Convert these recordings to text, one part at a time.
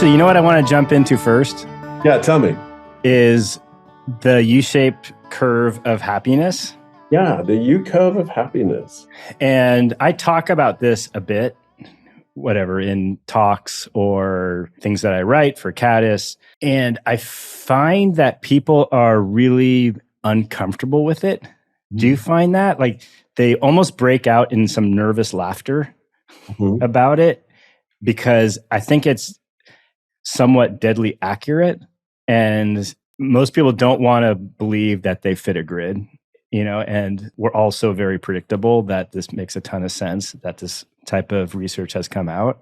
Actually, you know what I want to jump into first? Yeah, tell me. Is the U-shaped curve of happiness. Yeah, the U-curve of happiness. And I talk about this a bit, whatever, in talks or things that I write for Caddis. And I find that people are really uncomfortable with it. Do you find that? Like they almost break out in some nervous laughter about it because I think it's somewhat deadly accurate. And most people don't want to believe that they fit a grid, you know, and we're also very predictable that this makes a ton of sense, that this type of research has come out.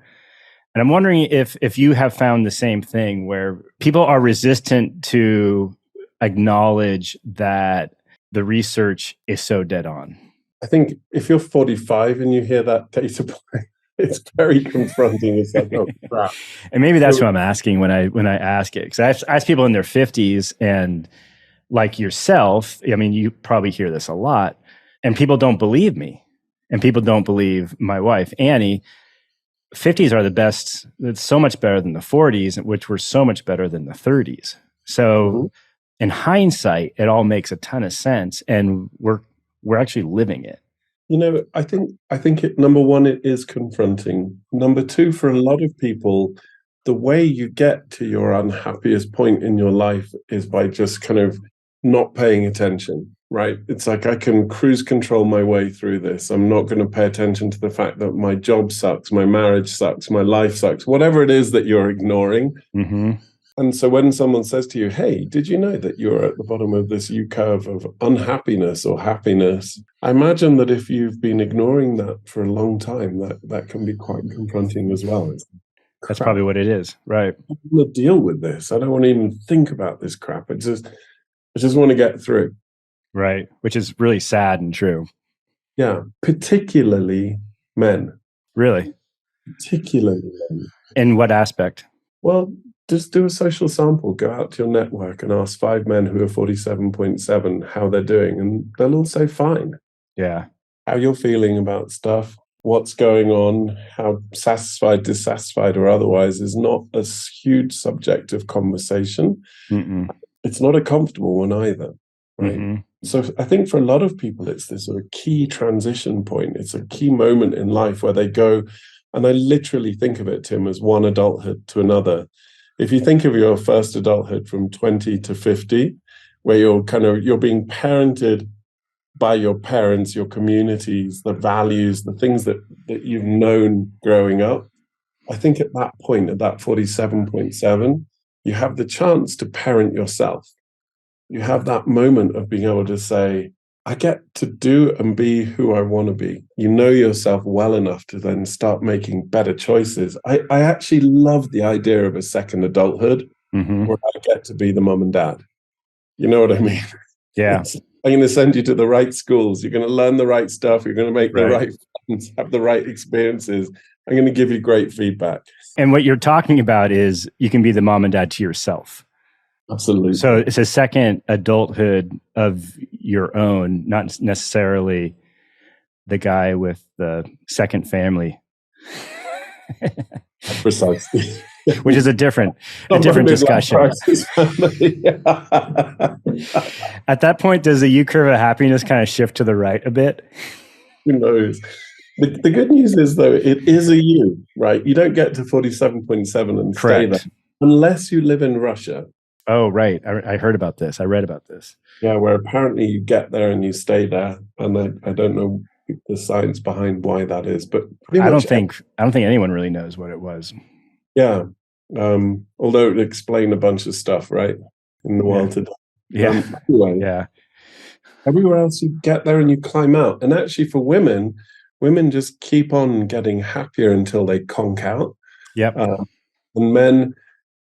And I'm wondering if you have found the same thing where people are resistant to acknowledge that the research is so dead on. I think if you're 45 and you hear that data point, it's very confronting. It's like, oh crap. And maybe that's what I'm asking when I ask it. Because I ask people in their 50s and like yourself, I mean, you probably hear this a lot, and people don't believe me. And people don't believe my wife, Annie. 50s are the best. It's so much better than the 40s, which were so much better than the 30s. So in hindsight, it all makes a ton of sense. And we're actually living it. You know, I think it, number one, it is confronting. Number two, for a lot of people, the way you get to your unhappiest point in your life is by just kind of not paying attention, right? It's like I can cruise control my way through this. I'm not going to pay attention to the fact that my job sucks, my marriage sucks, my life sucks, whatever it is that you're ignoring. And so when someone says to you, hey, did you know that you're at the bottom of this U-curve of unhappiness or happiness? I imagine that if you've been ignoring that for a long time, that can be quite confronting as well. That's probably what it is, right? I don't want to deal with this. I don't want to even think about this crap. I just want to get through. Right, which is really sad and true. Yeah, particularly men. Really? Particularly men. In what aspect? Well, just do a social sample. Go out to your network and ask 5 men who are 47.7 how they're doing, and they'll all say fine. Yeah. How you're feeling about stuff, what's going on, how satisfied, dissatisfied, or otherwise is not a huge subject of conversation. It's not a comfortable one either, right? So I think for a lot of people, it's this sort of key transition point. It's a key moment in life where they go, and I literally think of it, Tim, as one adulthood to another. If you think of your first adulthood from 20 to 50, where you're being parented by your parents, your communities, the values, the things that you've known growing up, I think at that point, at that 47.7, you have the chance to parent yourself. You have that moment of being able to say, I get to do and be who I want to be. You know yourself well enough to then start making better choices. I actually love the idea of a second adulthood where I get to be the mom and dad. You know what I mean? Yeah. I'm going to send you to the right schools. You're going to learn the right stuff. You're going to make the right friends, have the right experiences. I'm going to give you great feedback. And what you're talking about is you can be the mom and dad to yourself. Absolutely. So it's a second adulthood of your own, not necessarily the guy with the second family. Precisely. Which is a different discussion. At that point, does the U-curve of happiness kind of shift to the right a bit? Who knows? The good news is, though, it is a U, right? You don't get to 47.7 and stay there unless you live in Russia. Oh, right. I heard about this. I read about this. Yeah, where apparently you get there and you stay there. And I don't know the science behind why that is, but I don't think anyone really knows what it was. Yeah. Although it would explain a bunch of stuff, right? In the world today. Anyway, everywhere else you get there and you climb out. And actually for women just keep on getting happier until they conk out. Yep. And men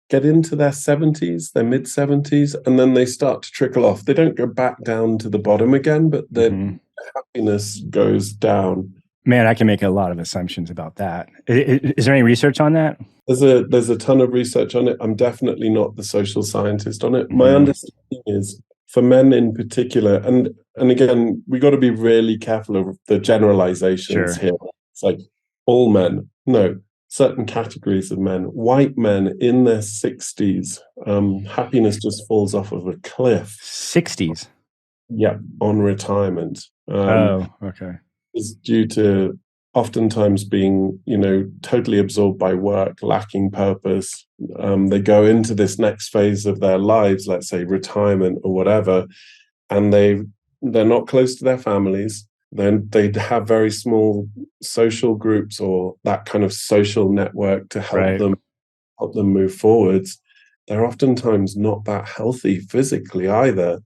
get into their 70s, their mid 70s, and then they start to trickle off. They don't go back down to the bottom again, but their happiness goes down. Man, I can make a lot of assumptions about that. Is there any research on that? There's a ton of research on it. I'm definitely not the social scientist on it. My understanding is for men in particular, and again, we got to be really careful of the generalizations here. It's like all men. No, certain categories of men. White men in their 60s, happiness just falls off of a cliff. 60s? Yeah, on retirement. Okay. Is due to oftentimes being, totally absorbed by work, lacking purpose. They go into this next phase of their lives, let's say retirement or whatever, and they're not close to their families. Then they have very small social groups or that kind of social network to help them move forwards. They're oftentimes not that healthy physically either.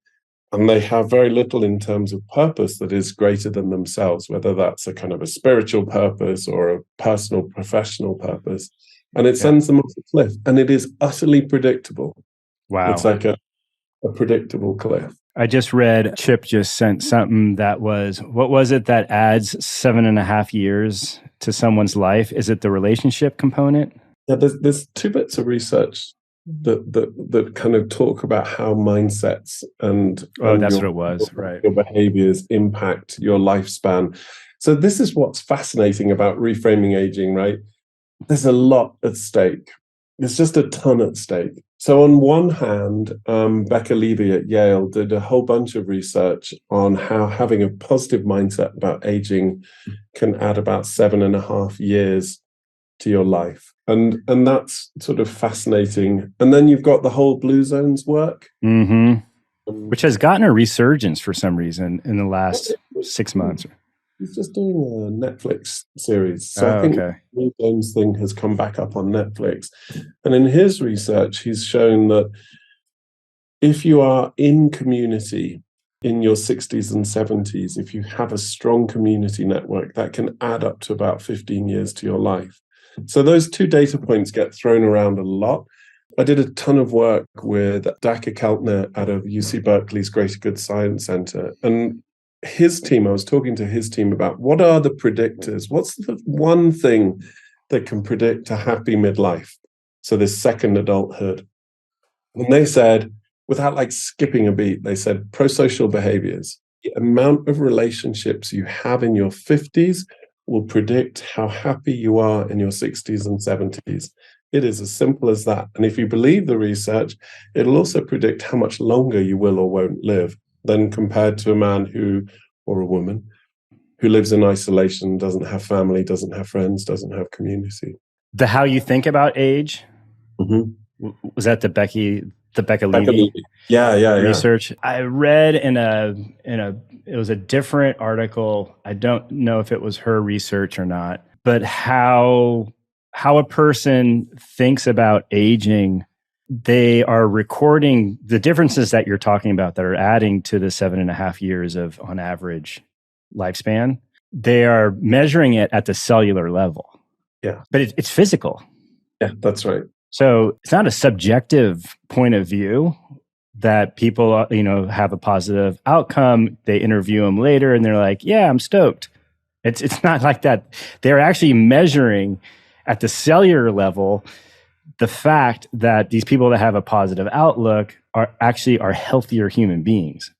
And they have very little in terms of purpose that is greater than themselves, whether that's a kind of a spiritual purpose or a personal, professional purpose. And it sends them off the cliff. And it is utterly predictable. Wow. It's like a predictable cliff. I just read, Chip just sent something that was, what was it that adds 7.5 years to someone's life? Is it the relationship component? Yeah, there's 2 bits of research that kind of talk about how mindsets and that's what it was, right? Your behaviors impact your lifespan. So this is what's fascinating about reframing aging, right? There's a lot at stake. There's just a ton at stake. So on one hand, Becca Levy at Yale did a whole bunch of research on how having a positive mindset about aging can add about 7.5 years to your life. And that's sort of fascinating. And then you've got the whole Blue Zones work. Which has gotten a resurgence for some reason in the last 6 months. He's just doing a Netflix series. So I think the Blue Zones thing has come back up on Netflix. And in his research, he's shown that if you are in community in your 60s and 70s, if you have a strong community network, that can add up to about 15 years to your life. So those 2 data points get thrown around a lot. I did a ton of work with Daka Keltner out of UC Berkeley's Greater Good Science Center. And his team, I was talking to his team about what are the predictors? What's the one thing that can predict a happy midlife? So this second adulthood. And they said, without like skipping a beat, they said prosocial behaviors. The amount of relationships you have in your 50s will predict how happy you are in your 60s and 70s. It is as simple as that. And if you believe the research, it'll also predict how much longer you will or won't live than compared to a man or a woman who lives in isolation, doesn't have family, doesn't have friends, doesn't have community. The how you think about age, was that the Becca Levy research? Yeah. I read in it was a different article. I don't know if it was her research or not, but how a person thinks about aging, they are recording the differences that you're talking about that are adding to the 7.5 years of, on average, lifespan. They are measuring it at the cellular level. Yeah. But it's physical. Yeah, that's right. So it's not a subjective point of view that people, have a positive outcome. They interview them later and they're like, yeah, I'm stoked. It's not like that. They're actually measuring at the cellular level the fact that these people that have a positive outlook are healthier human beings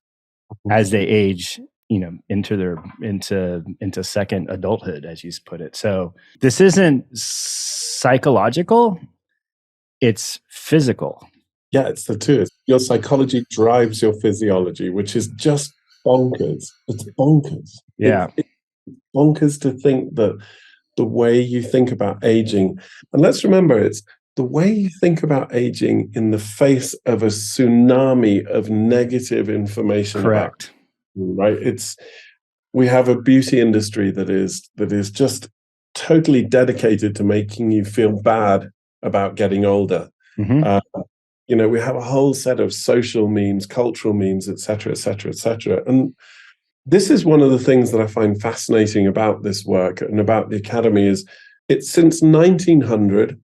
as they age, into second adulthood, as you put it. So this isn't psychological, it's physical. Yeah, it's the two. Your psychology drives your physiology, which is just bonkers. It's bonkers. Yeah. It's bonkers to think that the way you think about aging, and let's remember, it's the way you think about aging in the face of a tsunami of negative information. Correct. Right? We have a beauty industry that is just totally dedicated to making you feel bad about getting older. We have a whole set of social memes, cultural memes, et cetera, et cetera, et cetera. And this is one of the things that I find fascinating about this work and about the Academy is it's since 1900.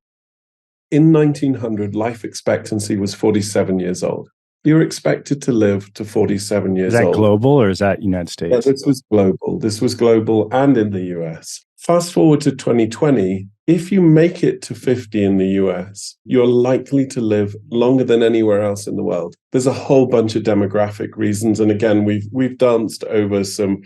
In 1900, life expectancy was 47 years old. You're expected to live to 47 years old. Is that global or is that United States? Yeah, this was global. This was global and in the US. Fast forward to 2020, if you make it to 50 in the US, you're likely to live longer than anywhere else in the world. There's a whole bunch of demographic reasons. And again, we've danced over some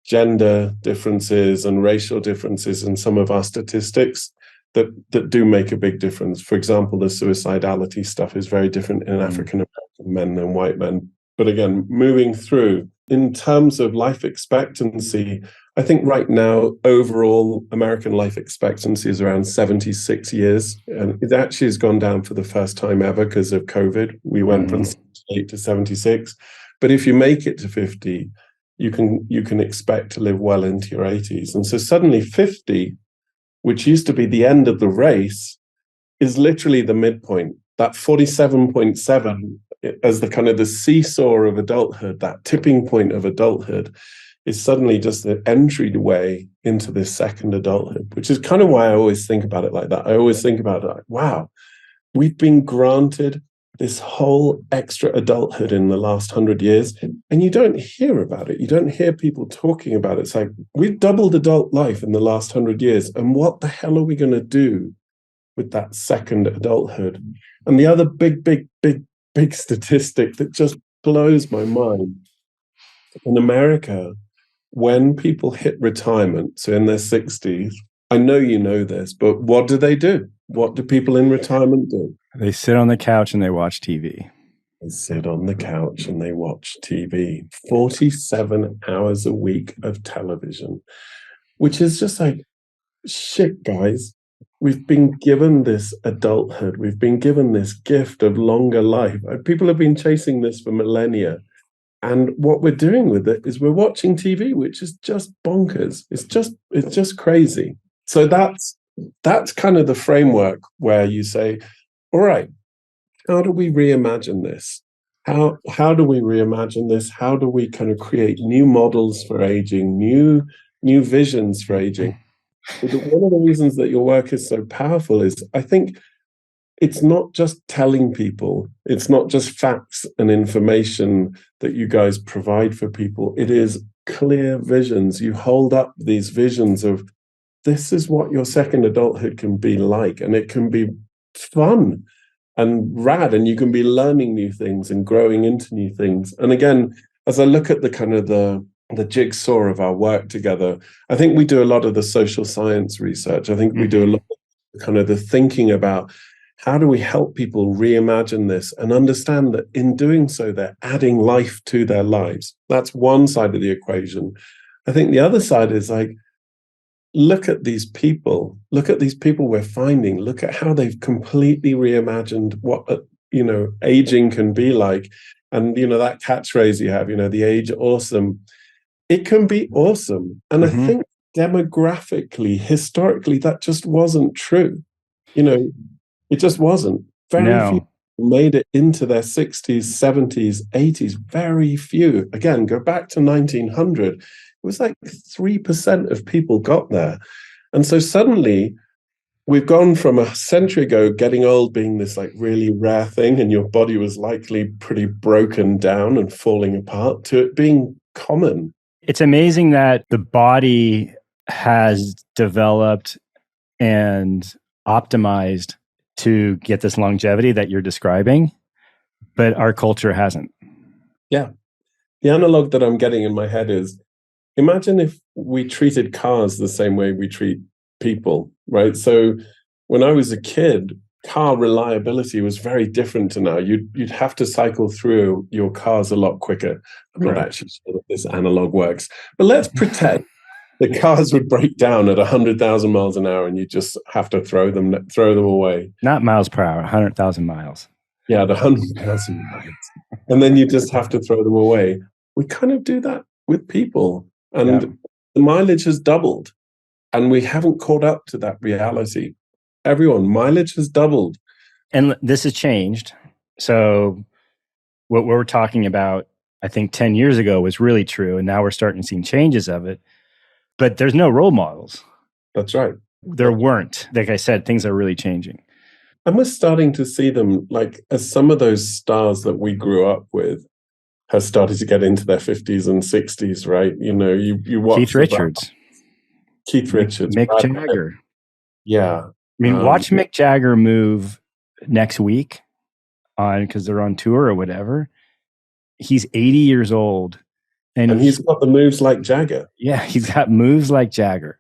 gender differences and racial differences in some of our statistics. that do make a big difference. For example, the suicidality stuff is very different in African American men than white men. But again, moving through, in terms of life expectancy, I think right now, overall, American life expectancy is around 76 years. And it actually has gone down for the first time ever because of COVID. We went from 78 to 76. But if you make it to 50, you can expect to live well into your 80s. And so suddenly 50, which used to be the end of the race, is literally the midpoint. That 47.7 as the kind of the seesaw of adulthood, that tipping point of adulthood, is suddenly just the entryway into this second adulthood, which is kind of why I always think about it like that. I always think about it like, wow, we've been granted this whole extra adulthood in the last 100 years, and you don't hear about it. You don't hear people talking about it. It's like, we've doubled adult life in the last 100 years, and what the hell are we going to do with that second adulthood? And the other big statistic that just blows my mind, in America, when people hit retirement, so in their 60s, I know you know this, but what do? What do people in retirement do? They sit on the couch and they watch TV. They sit on the couch and they watch TV. 47 hours a week of television, which is just like, shit, guys. We've been given this adulthood. We've been given this gift of longer life. People have been chasing this for millennia. And what we're doing with it is we're watching TV, which is just bonkers. It's just crazy. So that's kind of the framework where you say, all right, how do we reimagine this? How do we reimagine this? How do we kind of create new models for aging, new visions for aging? One of the reasons that your work is so powerful is, I think, it's not just telling people, it's not just facts and information that you guys provide for people. It is clear visions. You hold up these visions of, this is what your second adulthood can be like, and it can be fun and rad, and you can be learning new things and growing into new things. And again, as I look at the kind of the jigsaw of our work together, I think we do a lot of the social science research. I think we do a lot of kind of the thinking about, how do we help people reimagine this and understand that in doing so, they're adding life to their lives? That's one side of the equation. I think the other side is like, look at these people we're finding, look at how they've completely reimagined what, aging can be like. And, that catchphrase you have, the age awesome, it can be awesome. And I think demographically, historically, that just wasn't true. It just wasn't. Very few made it into their 60s, 70s, 80s. Very few. Again, go back to 1900. It was like 3% of people got there. And so suddenly we've gone from a century ago, getting old being this like really rare thing, and your body was likely pretty broken down and falling apart, to it being common. It's amazing that the body has developed and optimized to get this longevity that you're describing, but our culture hasn't. Yeah. The analog that I'm getting in my head is, imagine if we treated cars the same way we treat people, right? So when I was a kid, car reliability was very different to now. You'd have to cycle through your cars a lot quicker. I'm not actually sure that this analog works, but let's pretend the cars would break down at 100,000 miles an hour and you just have to throw them away. Not miles per hour, 100,000 miles. Yeah, the 100,000 miles. And then you just have to throw them away. We kind of do that with people. And the mileage has doubled. And we haven't caught up to that reality. Everyone, mileage has doubled. And this has changed. So what we're talking about, I think 10 years ago was really true. And now we're starting to see changes of it. But there's no role models. That's right. There weren't. Like I said, things are really changing. And we're starting to see them, like, as some of those stars that we grew up with have started to get into their 50s and 60s, right? You watch Keith Richards. Mick Jagger. Yeah. I mean, watch Mick Jagger move next week because they're on tour or whatever. He's 80 years old. And he's got the moves like Jagger. Yeah, he's got moves like Jagger.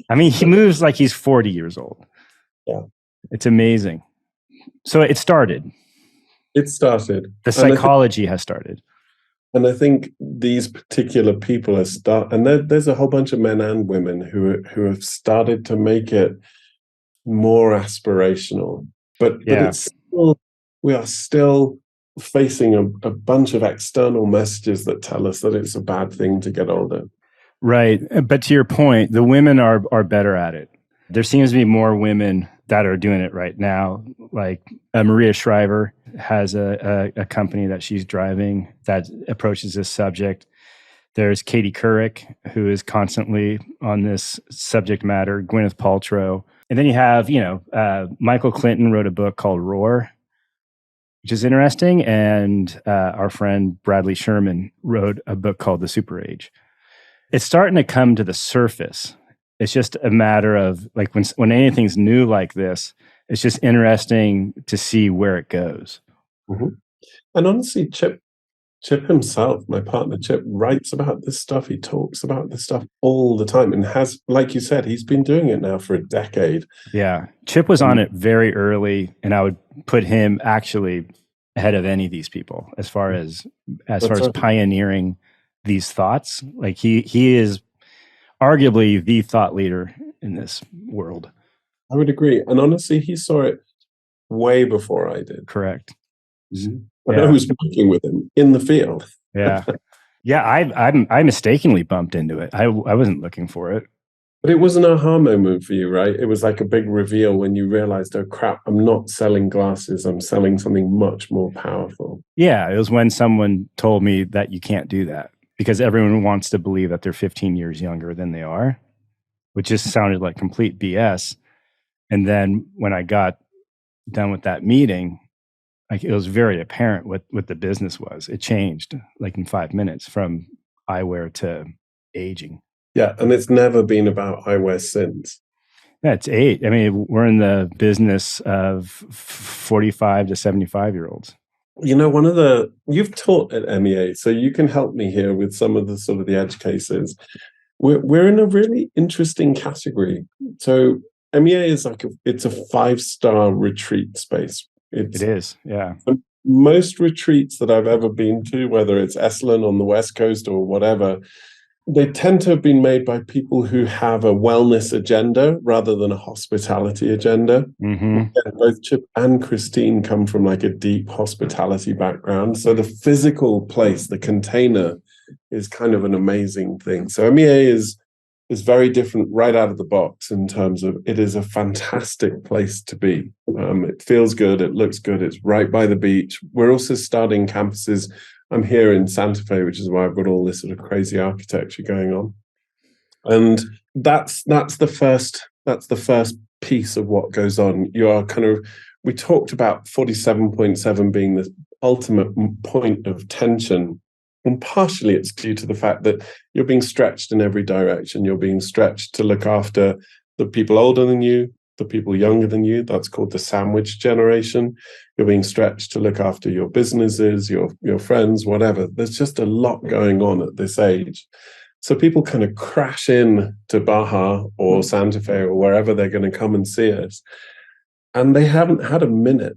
I mean, he moves like he's 40 years old. Yeah. It's amazing. So it started. It started. The psychology has started. And I think these particular people are and there's a whole bunch of men and women who have started to make it more aspirational. But it's still, we are still facing a bunch of external messages that tell us that it's a bad thing to get older. Right. But to your point, the women are better at it. There seems to be more women that are doing it right now. Like Maria Shriver has a company that she's driving that approaches this subject. There's Katie Couric, who is constantly on this subject matter, Gwyneth Paltrow. And then you have, Michael Clinton wrote a book called Roar, which is interesting. And our friend Bradley Sherman wrote a book called The Super Age. It's starting to come to the surface. It's just a matter of like when anything's new like this, it's just interesting to see where it goes. Mm-hmm. And honestly, Chip himself, my partner Chip, writes about this stuff. He talks about this stuff all the time and has, like you said, he's been doing it now for a decade. Yeah. Chip was on it very early, and I would put him actually ahead of any of these people as far as pioneering these thoughts. Like he is arguably the thought leader in this world. I would agree. And honestly, he saw it way before I did. Correct. Mm-hmm. I was working with him in the field. Yeah. I mistakenly bumped into it. I wasn't looking for it. But it was an aha moment for you, right? It was like a big reveal when you realized, oh crap, I'm not selling glasses. I'm selling something much more powerful. Yeah. It was when someone told me that you can't do that because everyone wants to believe that they're 15 years younger than they are, which just sounded like complete BS. And then when I got done with that meeting, like it was very apparent what the business was. It changed like in 5 minutes from eyewear to aging. Yeah, and it's never been about eyewear since. Yeah, it's 8. I mean, we're in the business of 45 to 75-year-olds. You've taught at MEA, so you can help me here with some of the sort of the edge cases. We're in a really interesting category. So MEA is it's a 5-star retreat space. It is, yeah. Most retreats that I've ever been to, whether it's Esalen on the West Coast or whatever, they tend to have been made by people who have a wellness agenda rather than a hospitality agenda. Mm-hmm. Both Chip and Christine come from like a deep hospitality background. So the physical place, the container, is kind of an amazing thing. So MEA is very different right out of the box in terms of it is a fantastic place to be. It feels good. It looks good. It's right by the beach. We're also starting campuses. I'm here in Santa Fe, which is why I've got all this sort of crazy architecture going on. And that's the first piece of what goes on. We talked about 47.7 being the ultimate point of tension. And partially it's due to the fact that you're being stretched in every direction. You're being stretched to look after the people older than you, the people younger than you. That's called the sandwich generation. You're being stretched to look after your businesses, your friends, whatever. There's just a lot going on at this age. So people kind of crash in to Baja or Santa Fe or wherever they're going to come and see us. And they haven't had a minute.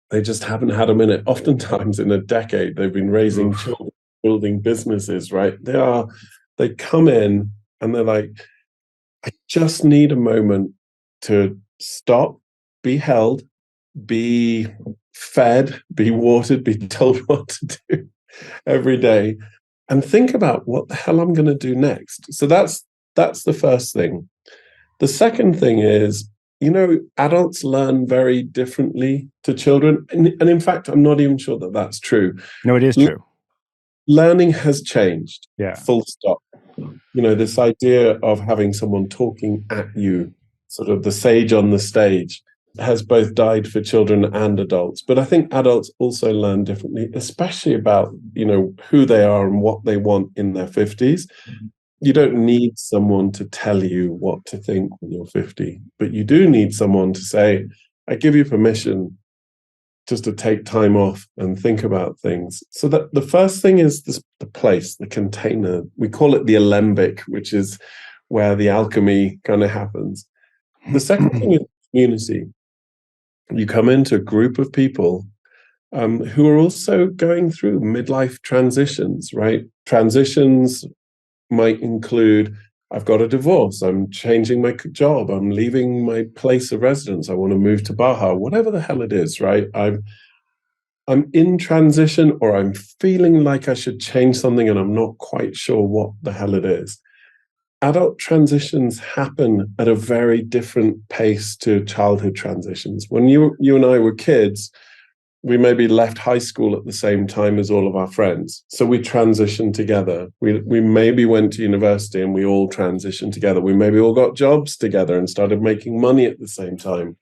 They just haven't had a minute. Oftentimes in a decade, they've been raising children, building businesses, right? They come in and they're like, I just need a moment to stop, be held, be fed, be watered, be told what to do every day, and think about what the hell I'm going to do next. So that's the first thing. The second thing is, adults learn very differently to children. And in fact, I'm not even sure that that's true. No, it is true. Learning has changed. Yeah. Full stop. This idea of having someone talking at you, sort of the sage on the stage, has both died for children and adults. But I think adults also learn differently, especially about, who they are and what they want in their 50s. You don't need someone to tell you what to think when you're 50, but you do need someone to say, I give you permission just to take time off and think about things. So that the first thing is the place, the container. We call it the alembic, which is where the alchemy kind of happens. The second thing is community. You come into a group of people who are also going through midlife transitions, right? Transitions might include, I've got a divorce, I'm changing my job, I'm leaving my place of residence, I want to move to Baja, whatever the hell it is, right? I'm in transition, or I'm feeling like I should change something and I'm not quite sure what the hell it is. Adult transitions happen at a very different pace to childhood transitions. When you and I were kids, we maybe left high school at the same time as all of our friends. So we transitioned together. We maybe went to university and we all transitioned together. We maybe all got jobs together and started making money at the same time.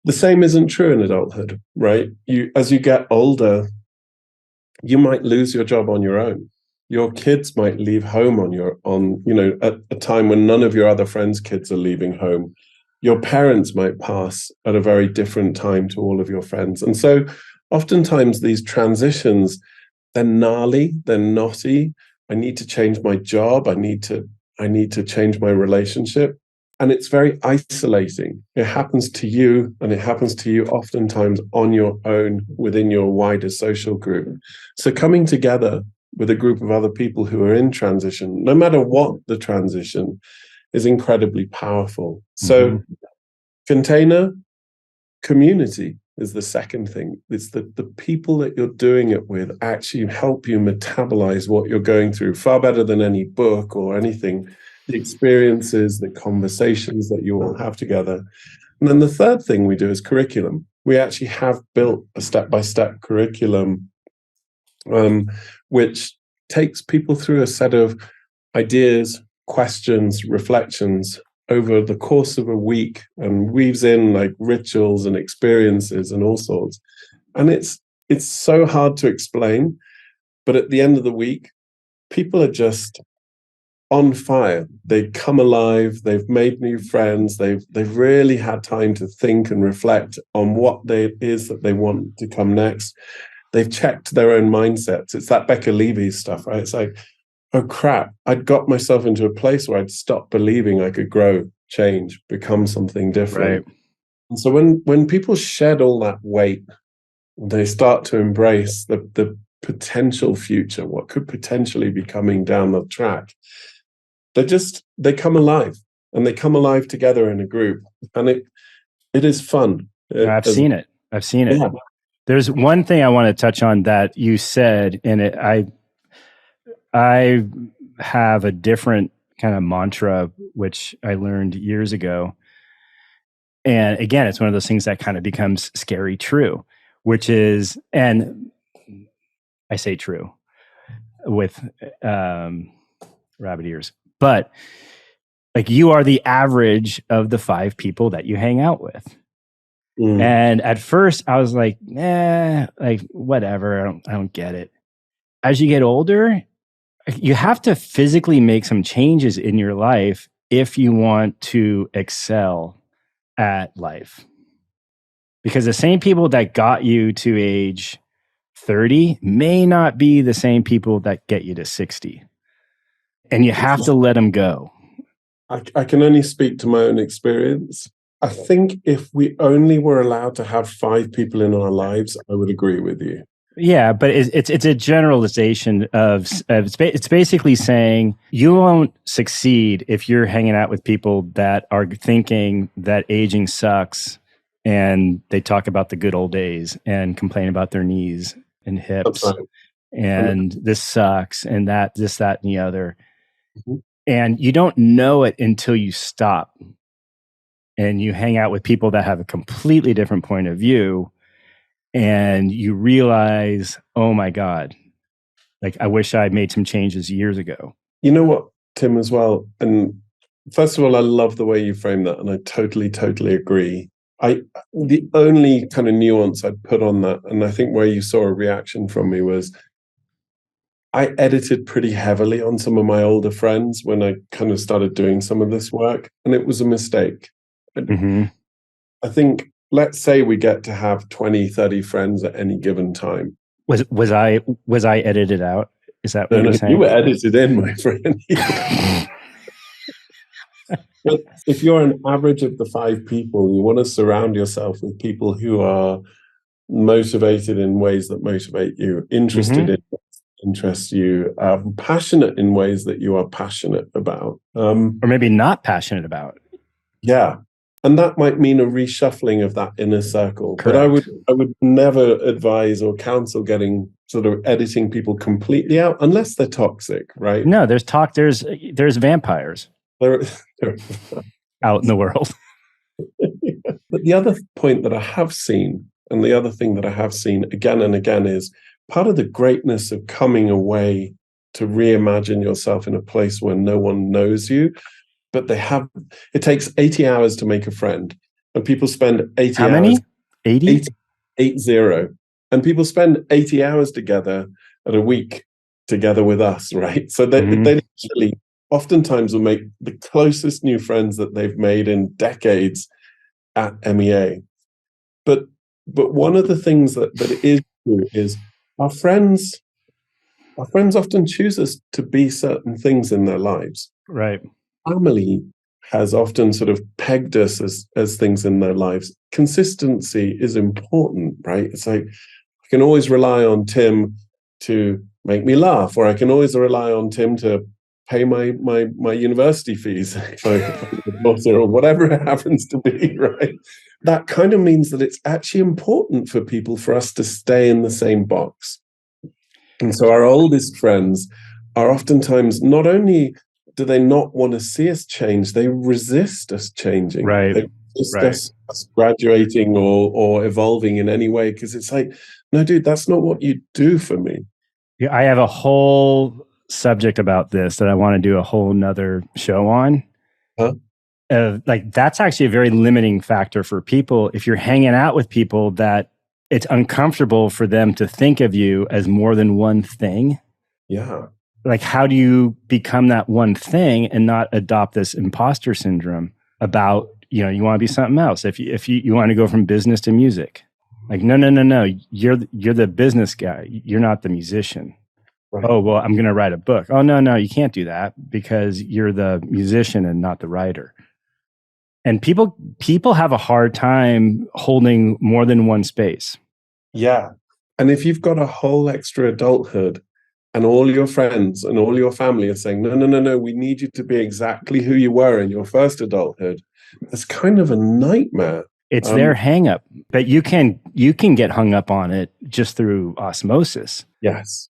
The same isn't true in adulthood, right? As you get older, you might lose your job on your own. Your kids might leave home at a time when none of your other friends' kids are leaving home. Your parents might pass at a very different time to all of your friends. And so oftentimes these transitions, they're gnarly, they're knotty. I need to change my job. I need to change my relationship. And it's very isolating. It happens to you, and it happens to you oftentimes on your own within your wider social group. So coming together with a group of other people who are in transition, no matter what the transition, is incredibly powerful. So container, community is the second thing. It's the people that you're doing it with actually help you metabolize what you're going through far better than any book or anything. The experiences, the conversations that you all have together. And then the third thing we do is curriculum. We actually have built a step-by-step curriculum which takes people through a set of ideas, questions, reflections over the course of a week, and weaves in like rituals and experiences and all sorts. And it's so hard to explain, but at the end of the week, people are just on fire. They come alive. They've made new friends. They've really had time to think and reflect on what it is that they want to come next. They've checked their own mindsets. It's that Becca Levy's stuff, right? It's like, oh crap, I'd got myself into a place where I'd stopped believing I could grow, change, become something different. Right. And so when people shed all that weight, they start to embrace the potential future, what could potentially be coming down the track, they come alive, and they come alive together in a group. And it is fun. I've seen it. Yeah. There's one thing I want to touch on that you said, and I have a different kind of mantra, which I learned years ago. And again, it's one of those things that kind of becomes scary true, which is, and I say true with rabbit ears, but like, you are the average of the 5 people that you hang out with. And at first I was like, like whatever, I don't get it. As you get older, you have to physically make some changes in your life if you want to excel at life. Because the same people that got you to age 30 may not be the same people that get you to 60. And you have to let them go. I can only speak to my own experience. I think if we only were allowed to have 5 people in our lives, I would agree with you. Yeah, but it's a generalization of it's basically saying you won't succeed if you're hanging out with people that are thinking that aging sucks, and they talk about the good old days and complain about their knees and hips. That's right. And this sucks, and this, that, and the other. Mm-hmm. And you don't know it until you stop and you hang out with people that have a completely different point of view, and you realize, oh my God, like, I wish I made some changes years ago. You know what, Tim, as well? And first of all, I love the way you frame that, and I totally, totally agree. The only kind of nuance I'd put on that, and I think where you saw a reaction from me, was I edited pretty heavily on some of my older friends when I kind of started doing some of this work, and it was a mistake. Mm-hmm. I think let's say we get to have 20, 30 friends at any given time. Was I edited out? Is that what No, you're saying? you were edited in, my friend. But if you're an average of the 5 people, you want to surround yourself with people who are motivated in ways that motivate you, interested in what interests you, passionate in ways that you are passionate about. Or maybe not passionate about. Yeah. And that might mean a reshuffling of that inner circle. Correct. But I would never advise or counsel getting sort of editing people completely out unless they're toxic, right? No, there's vampires They're out in the world. But the other point that I have seen, and the other thing that I have seen again and again, is part of the greatness of coming away to reimagine yourself in a place where no one knows you. But it takes 80 hours to make a friend. And people spend 80 How hours. many? 80? 80. And people spend 80 hours together at a week together with us, right? So they literally oftentimes will make the closest new friends that they've made in decades at MEA. But one of the things that is true is our friends often choose us to be certain things in their lives. Right. Family has often sort of pegged us as things in their lives. Consistency is important, right? It's like I can always rely on Tim to make me laugh, or I can always rely on Tim to pay my university fees or whatever it happens to be, right? That kind of means that it's actually important for people for us to stay in the same box. And so our oldest friends are oftentimes not only do they not want to see us change, they resist us changing. Right. They resist us graduating or evolving in any way, because it's like, no, dude, that's not what you do for me. Yeah, I have a whole subject about this that I want to do a whole nother show on. Huh? That's actually a very limiting factor for people. If you're hanging out with people that it's uncomfortable for them to think of you as more than one thing. Yeah. Like, how do you become that one thing and not adopt this imposter syndrome about, you want to be something else? If you want to go from business to music, like, no, you're the business guy. You're not the musician. Right. Oh, well, I'm going to write a book. Oh, no, you can't do that because you're the musician and not the writer. And people have a hard time holding more than one space. Yeah. And if you've got a whole extra adulthood and all your friends and all your family are saying, no, we need you to be exactly who you were in your first adulthood, that's kind of a nightmare. It's their hang up, but you can get hung up on it just through osmosis. Yes.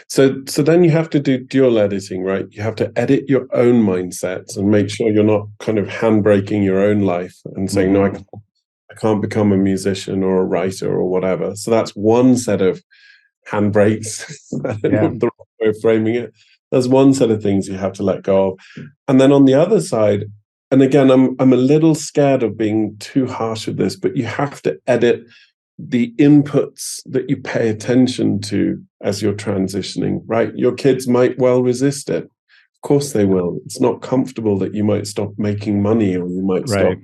So then you have to do dual editing, right? You have to edit your own mindsets and make sure you're not kind of handbraking your own life and saying, no, I can't become a musician or a writer or whatever. So that's one set of handbrakes, the wrong way of framing it. There's one set of things you have to let go of. And then on the other side, and again, I'm a little scared of being too harsh with this, but you have to edit the inputs that you pay attention to as you're transitioning, right? Your kids might well resist it. Of course they will. It's not comfortable that you might stop making money or you might stop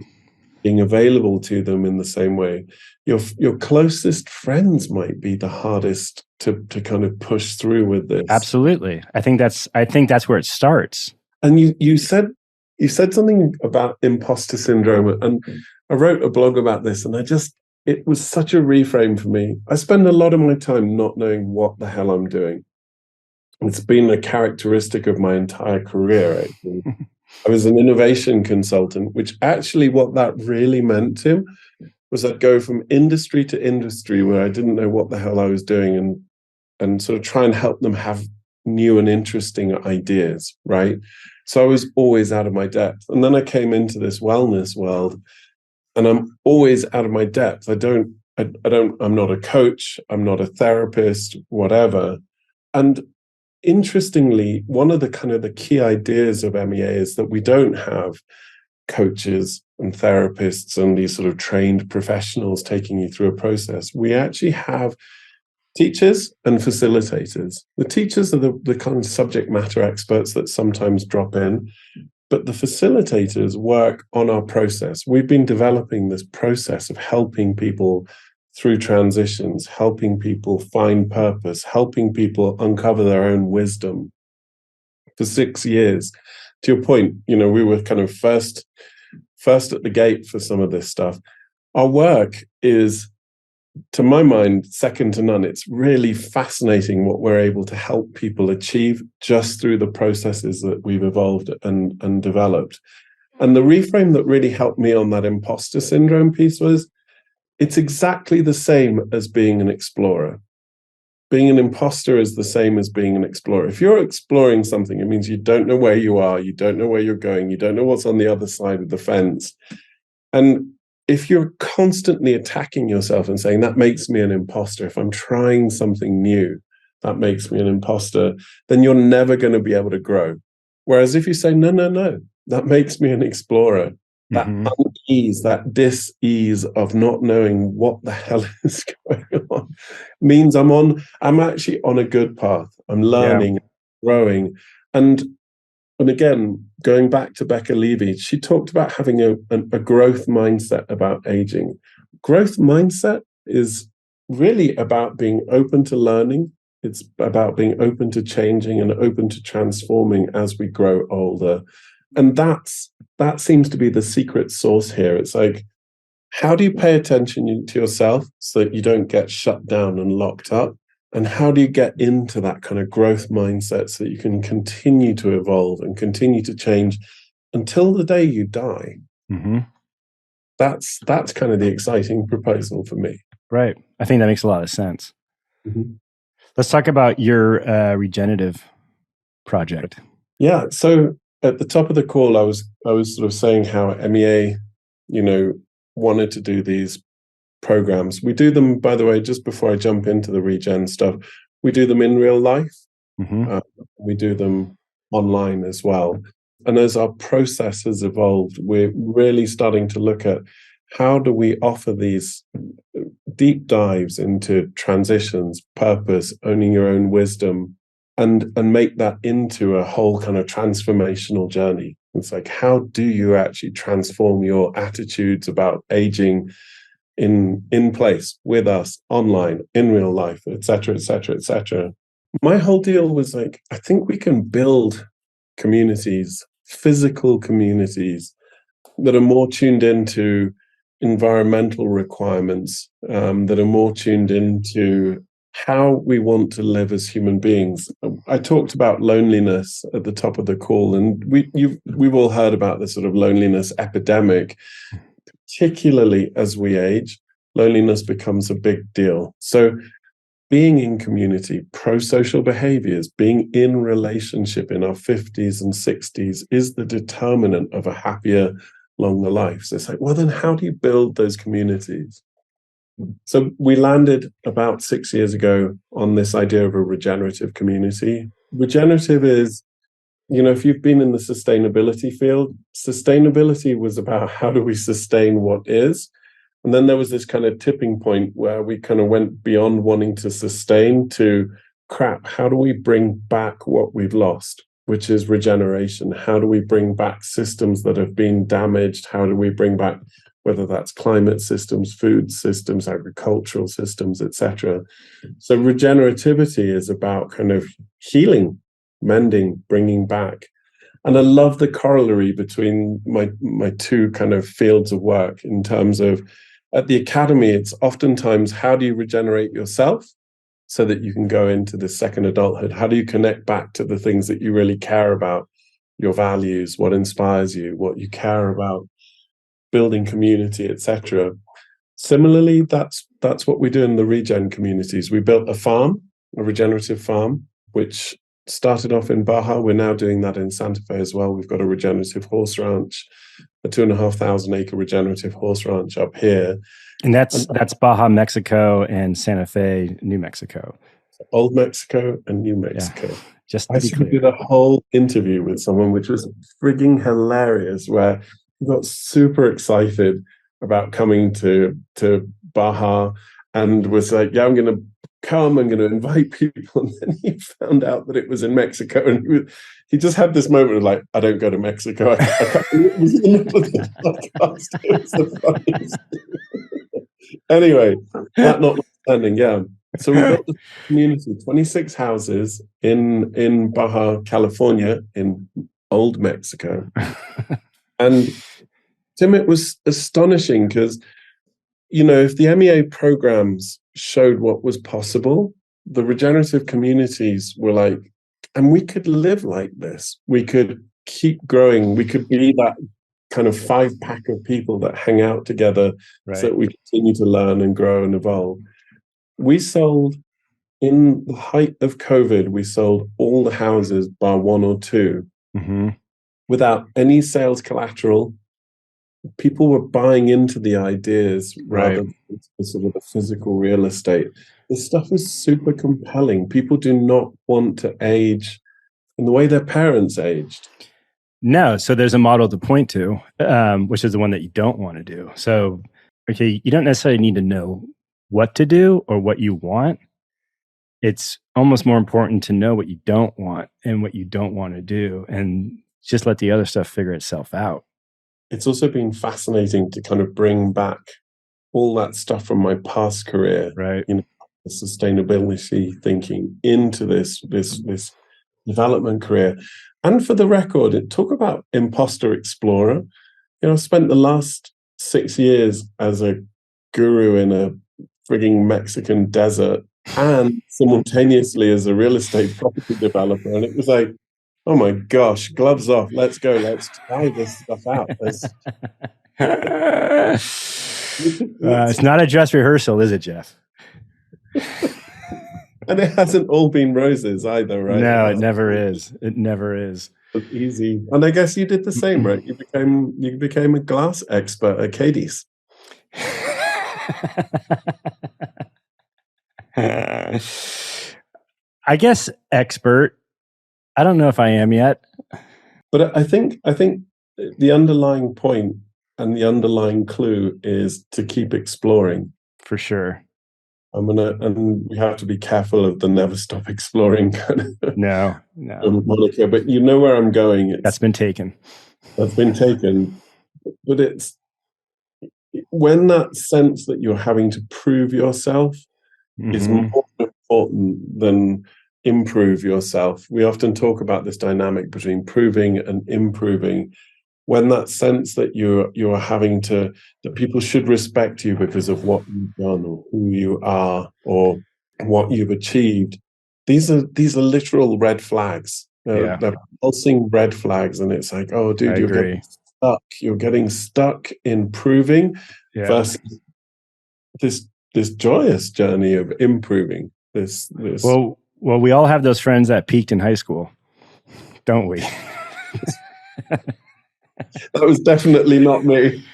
being available to them in the same way. Your closest friends might be the hardest to kind of push through with this. Absolutely. I think that's where it starts. And you said something about imposter syndrome, and I wrote a blog about this, and it was such a reframe for me. I spend a lot of my time not knowing what the hell I'm doing. It's been a characteristic of my entire career, actually. I was an innovation consultant, which actually what that really meant, Tim, was I'd go from industry to industry where I didn't know what the hell I was doing and sort of try and help them have new and interesting ideas, right? So I was always out of my depth. And then I came into this wellness world, and I'm always out of my depth. I'm not a coach, I'm not a therapist, whatever. And interestingly, one of the kind of the key ideas of MEA is that we don't have coaches and therapists and these sort of trained professionals taking you through a process. We actually have teachers and facilitators. The teachers are the kind of subject matter experts that sometimes drop in. But the facilitators work on our process. We've been developing this process of helping people through transitions, helping people find purpose, helping people uncover their own wisdom for 6 years. To your point, we were kind of first at the gate for some of this stuff. Our work is, to my mind, second to none. It's really fascinating what we're able to help people achieve just through the processes that we've evolved and developed. And the reframe that really helped me on that imposter syndrome piece was, it's exactly the same as being an explorer. Being an imposter is the same as being an explorer. If you're exploring something, it means you don't know where you are, you don't know where you're going, you don't know what's on the other side of the fence. And if you're constantly attacking yourself and saying, that makes me an imposter, if I'm trying something new, that makes me an imposter, then you're never going to be able to grow. Whereas if you say, no, that makes me an explorer, that unease, that dis-ease of not knowing what the hell is going on, means I'm actually on a good path. I'm learning, growing. And again, going back to Becca Levy, she talked about having a growth mindset about aging. Growth mindset is really about being open to learning. It's about being open to changing and open to transforming as we grow older. And that seems to be the secret sauce here. It's like, how do you pay attention to yourself so that you don't get shut down and locked up? And how do you get into that kind of growth mindset so that you can continue to evolve and continue to change until the day you die? That's kind of the exciting proposal for me. Right. I think that makes a lot of sense. Let's talk about your regenerative project. Yeah. So at the top of the call, I was sort of saying how MEA, wanted to do these programs. We do them, by the way, just before I jump into the regen stuff, we do them in real life. We do them online as well. And as our process has evolved, we're really starting to look at how do we offer these deep dives into transitions, purpose, owning your own wisdom, and make that into a whole kind of transformational journey. It's like, how do you actually transform your attitudes about aging in place with us, online, in real life, et cetera, et cetera, et cetera. My whole deal was like, I think we can build communities, physical communities, that are more tuned into environmental requirements, that are more tuned into how we want to live as human beings. I talked about loneliness at the top of the call, and we've all heard about the sort of loneliness epidemic. Particularly as we age, loneliness becomes a big deal. So being in community, pro-social behaviors, being in relationship in our 50s and 60s is the determinant of a happier, longer life. So it's like, well, then how do you build those communities? So we landed about 6 years ago on this idea of a regenerative community. Regenerative is, if you've been in the sustainability field, sustainability was about how do we sustain what is. And then there was this kind of tipping point where we kind of went beyond wanting to sustain to, crap, how do we bring back what we've lost, which is regeneration? How do we bring back systems that have been damaged? How do we bring back, whether that's climate systems, food systems, agricultural systems, etc. So regenerativity is about kind of healing, mending, bringing back. And I love the corollary between my two kind of fields of work in terms of, at the academy, it's oftentimes how do you regenerate yourself so that you can go into the second adulthood? How do you connect back to the things that you really care about, your values, what inspires you, what you care about, building community, etc. Similarly, that's what we do in the regen communities. We built a farm, a regenerative farm, which started off in Baja. We're now doing that in Santa Fe as well. We've got a regenerative horse ranch, a 2,500 acre regenerative horse ranch up here. And that's Baja, Mexico, and Santa Fe, New Mexico. Old Mexico and New Mexico. Yeah. Just to be clear. I did a whole interview with someone, which was frigging hilarious, where he got super excited about coming to Baja and was like, yeah, I'm going to come, I'm going to invite people. And then he found out that it was in Mexico. And he just had this moment of like, I don't go to Mexico. I can't, it was in the middle of the podcast. It was the funniest thing. Anyway, that notwithstanding, yeah. So we built the community, 26 houses in Baja, California, in old Mexico. And Tim, it was astonishing because, if the MEA programs showed what was possible, the regenerative communities were like, and we could live like this. We could keep growing. We could be that kind of 5-pack of people that hang out together so that we continue to learn and grow and evolve. We sold, in the height of COVID, we sold all the houses bar 1 or 2 without any sales collateral. People were buying into the ideas rather than sort of the physical real estate. This stuff is super compelling. People do not want to age in the way their parents aged. No, so there's a model to point to, which is the one that you don't want to do. So, okay, you don't necessarily need to know what to do or what you want. It's almost more important to know what you don't want and what you don't want to do, and just let the other stuff figure itself out. It's also been fascinating to kind of bring back all that stuff from my past career, the sustainability thinking into this development career. And for the record, talk about imposter explorer. I've spent the last 6 years as a guru in a frigging Mexican desert and simultaneously as a real estate property developer. And it was like, oh my gosh, gloves off. Let's go. Let's try this stuff out. It's not a dress rehearsal, is it, Jeff? And it hasn't all been roses either, right? No, it never is. It never is. It's easy. And I guess you did the same, right? You became a glass expert at Caddis. I guess expert. I don't know if I am yet. But I think the underlying point and the underlying clue is to keep exploring. For sure. And we have to be careful of the never stop exploring kind of no moniker. But you know where I'm going. That's been taken. But it's when that sense that you're having to prove yourself is more important than improve yourself. We often talk about this dynamic between proving and improving. When that sense that you're having to, that people should respect you because of what you've done or who you are or what you've achieved, these are literal red flags. They're pulsing red flags, and it's like, oh, dude, you're getting stuck in proving versus this joyous journey of improving. This. Well, we all have those friends that peaked in high school, don't we? That was definitely not me.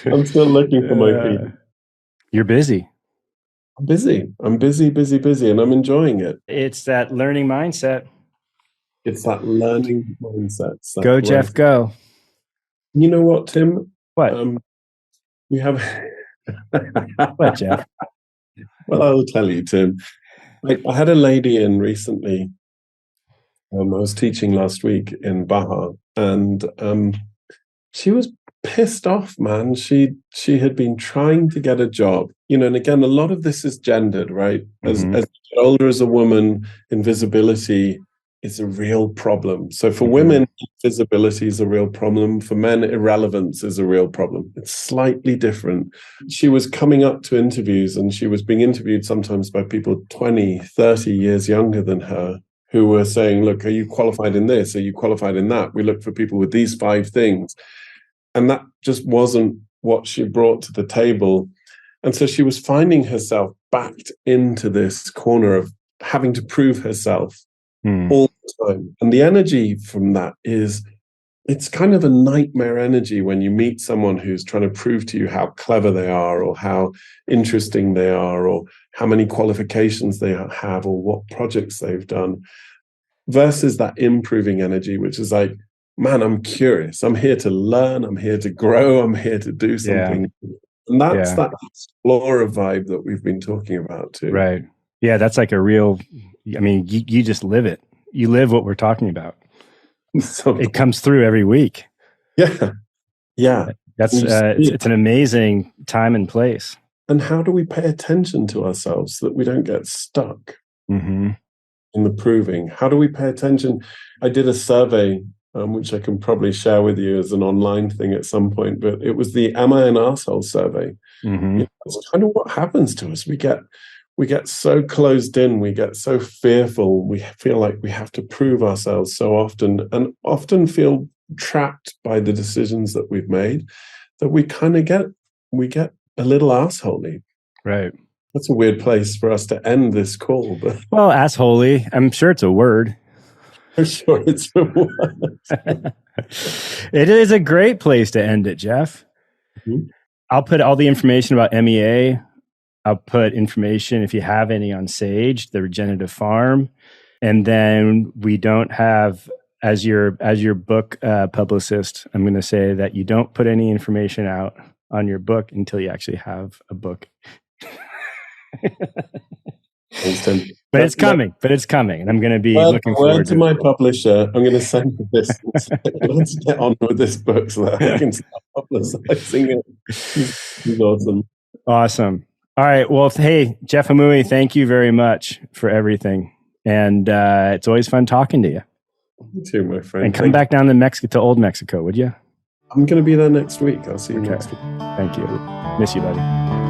I'm still looking for my feet. You're busy. I'm busy, and I'm enjoying it. It's that learning mindset. Go, Jeff, go. You know what, Tim? What? We have... What, Jeff? Well, I will tell you, Tim. I had a lady in recently. I was teaching last week in Baja, and she was pissed off, man. She had been trying to get a job, and again, a lot of this is gendered, right? As you get older as a woman, invisibility is a real problem. So for women, invisibility is a real problem. For men, irrelevance is a real problem. It's slightly different. She was coming up to interviews, and she was being interviewed sometimes by people 20, 30 years younger than her, who were saying, look, are you qualified in this? Are you qualified in that? We look for people with these 5 things. And that just wasn't what she brought to the table. And so she was finding herself backed into this corner of having to prove herself all the time. And the energy from that it's kind of a nightmare energy when you meet someone who's trying to prove to you how clever they are or how interesting they are or how many qualifications they have or what projects they've done, versus that improving energy, which is like, man, I'm curious. I'm here to learn. I'm here to grow. I'm here to do something. And that's that explorer vibe that we've been talking about too. Right. Yeah, that's like a real, I mean, you just live it. You live what we're talking about. It comes through every week. Yeah. Yeah. That's it's an amazing time and place. And how do we pay attention to ourselves so that we don't get stuck in the proving? How do we pay attention? I did a survey, which I can probably share with you as an online thing at some point, but it was the Am I an Arsehole survey. It's kind of what happens to us. We get so closed in, we get so fearful, we feel like we have to prove ourselves so often, and often feel trapped by the decisions that we've made, that we kind of get a little assholey. Right. That's a weird place for us to end this call. But well, assholey, I'm sure it's a word. I'm sure it's a word. It is a great place to end it, Jeff. I'll put all the information about MEA. I'll put information, if you have any, on Sage, the regenerative farm. And then we don't have, as your book publicist, I'm going to say that you don't put any information out on your book until you actually have a book. But it's coming. And I'm going to be looking forward to it. My publisher, I'm going to send you this. Let's get on with this book so that I can start publicizing it. It's awesome. Awesome. All right. Well, hey, Jeff Hamoui, thank you very much for everything. And it's always fun talking to you. You too, my friend. And come back down to Old Mexico, would you? I'm going to be there next week. I'll see you next week. Thank you. Miss you, buddy.